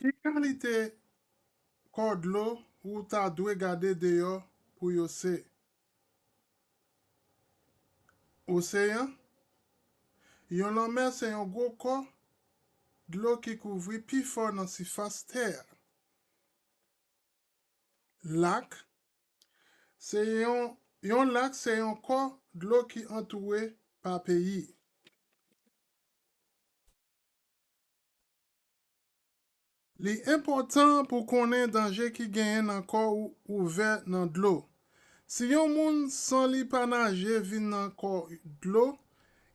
Ki kalite kod lo ou ta dwe gade deyo pou yo se? Oseyan, yon lanmer se yon gwo ko dlo ki kouvri pi for nan sifas ter. Lak, yon lak se yon ko dlo ki entouwe pa peyi. Li important pou konen danje ki genyen nan ko ouver nan dlo. Si yon moun san li pa nage vin nan ko dlo,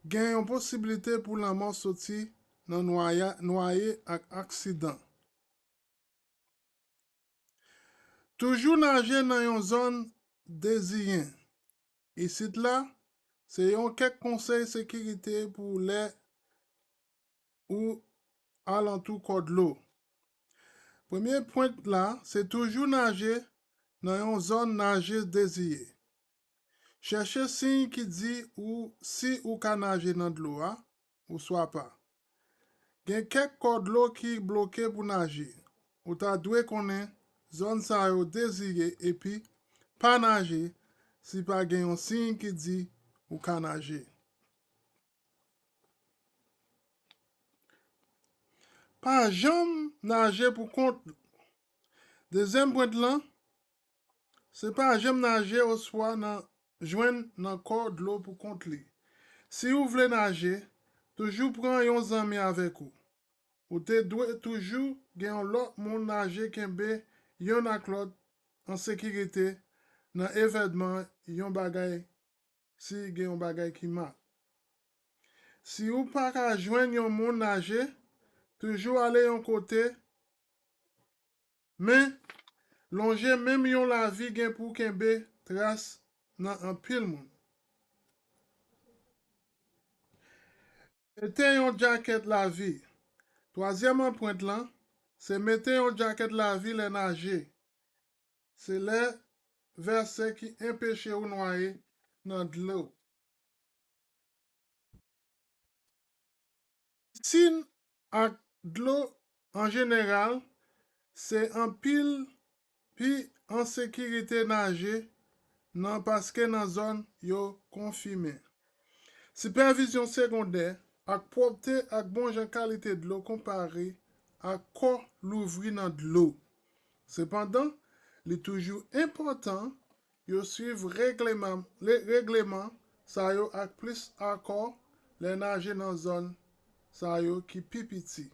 gen yon posibilite pou la mort soti nan noye ak aksidan. Toujou nage nan yon zon deziyen. Isit la, se yon kek konsey sekirite pou le ou alantou kod lo. Premier point la, se toujou nage nan yon zon nage deziye. Cherche sign ki di ou si ou ka nage nan dlo a, ou swa pa. Gen kek kod lo ki bloke pou nage. Ou ta dwe konen zon sa yo deziye epi pa nage si pa gen yon sign ki di ou ka nage. Pa jam nage pou kont. Dezem point lan, se pa jam nage ou swa nan jwen nan kod lo pou kont li. Si ou vle nage, toujou pran yon zanmi avek ou. Ou te dwe toujou gen yon lot moun nage kenbe yon ak lot an sekirite nan evedman yon bagay si gen yon bagay ki ma. Si ou pa ka jwen yon moun nage, toujou ale yon kote, men longe menm yon la vi gen pou kenbe tras nan an pil moun. Mete yon jaket la vi. Troasyeman point lan, se mete yon jaket la vi le nage. Se le verse ki empeshe ou noye nan dlo. Sin ak dlo en general, se an pil pi an sekirite nage nan paske nan zon yo konfime. Supervision secondaire ak propte ak bon jan kalite dlo kompare ak ko louvri nan dlo. Sependan, li toujou important yo suiv regleman sa yo ak plus akor le nage nan zon sa yo ki pipiti.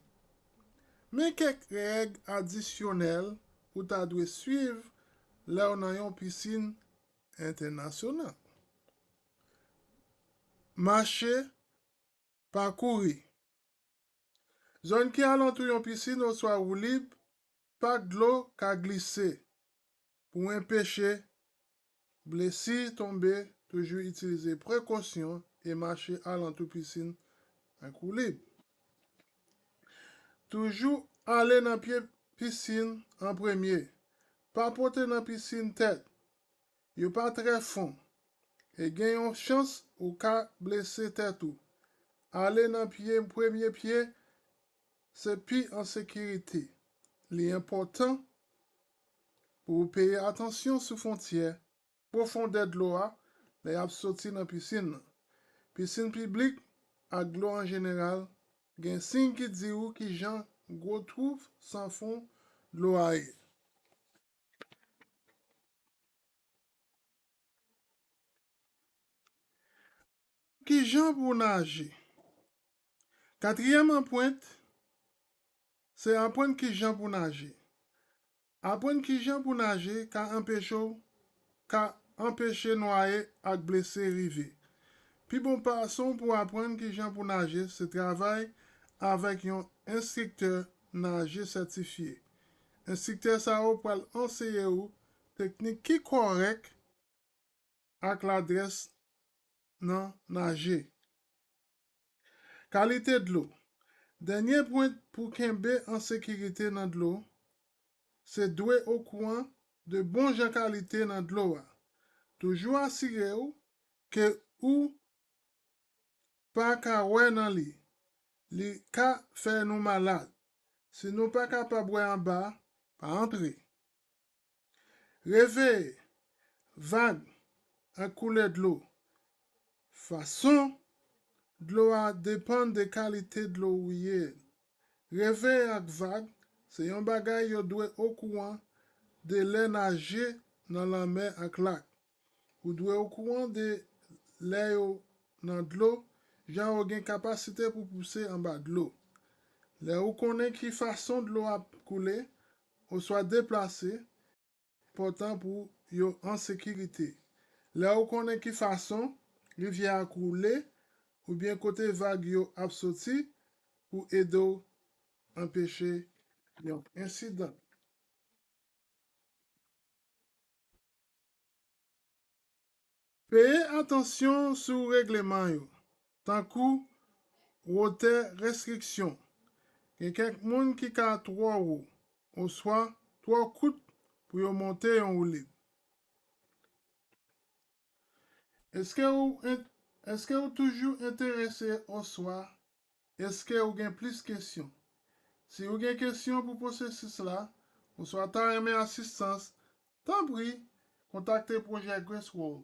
Men kek reg adisyonel ou ta dwe suiv le ou nan yon pisine internasyonal. Mache, pa kouri. Zon ki alantou yon pisine ou swa ou lib, pak dlo ka glise. Pou empeshe, blesi tombe, toujou itilize prekosyon e mache alantou pisine ak ou lib. Toujou ale nan piye pisine en premye. Pa pote nan pisine tet. Yo pa tre fon. E gen yon chans ou ka blese tetou. Ale nan premye piye, se pi an sekirite. Li important pou peye atensyon sou fontye, profonde dlo a, le ap soti nan pisine. Pisine piblik ak dlo an general, gen sin ki di ou ki jan gwo trouf san fon dlo a e. Ki jan pou nage. Katriyèman point, se apwen ki jan pou nage. Apwen ki jan pou nage ka empèche noye ak blese rive. Pi bon pason pou apwen ki jan pou nage, se travay avèk yon instrikteur nage sertifiye. Instrikteur sa ou pral enseye ou teknik ki korek ak l'adres nan nage. Kalite dlo. Denye point pou kenbe an sekirite nan dlo, se dwe ou kouan de bon jan kalite nan dlo a. Toujou asire ou ke ou pa ka wè nan li. Li ka fè nou malade. Si nous pas capables en bas, pas entrer. Réveil, vague, à couler de l'eau. Façon de l'eau a dépend de qualité de l'eau ou yé. Réveil ak vague, c'est un bagay yo dwe au courant de lè nager dans la mer ak lac. Ou dwe au courant de lè yo dans de l'eau, jan ou gen capacité pour pousser en bas de l'eau. Lè ou konnen ki façon de l'eau a couler, ou soit déplacé, important pour yo en sécurité. Lè ou konnen ki façon rivière a couler, ou bien côté vague yo ap soti, pour aider ou empêcher yon incident. Payez attention sous règlement yo. Tant kou wote restriction. Gen kek moun ki ka 3 roues, ou soit 3 kout pour yo monter yon roue libre. Est-ce que vous toujours intéressé au soir? Est-ce que vous avez plus de questions? Si vous avez des questions pour processus là, ou soit ta aimé assistance, tant pis, contactez Projet Grace World.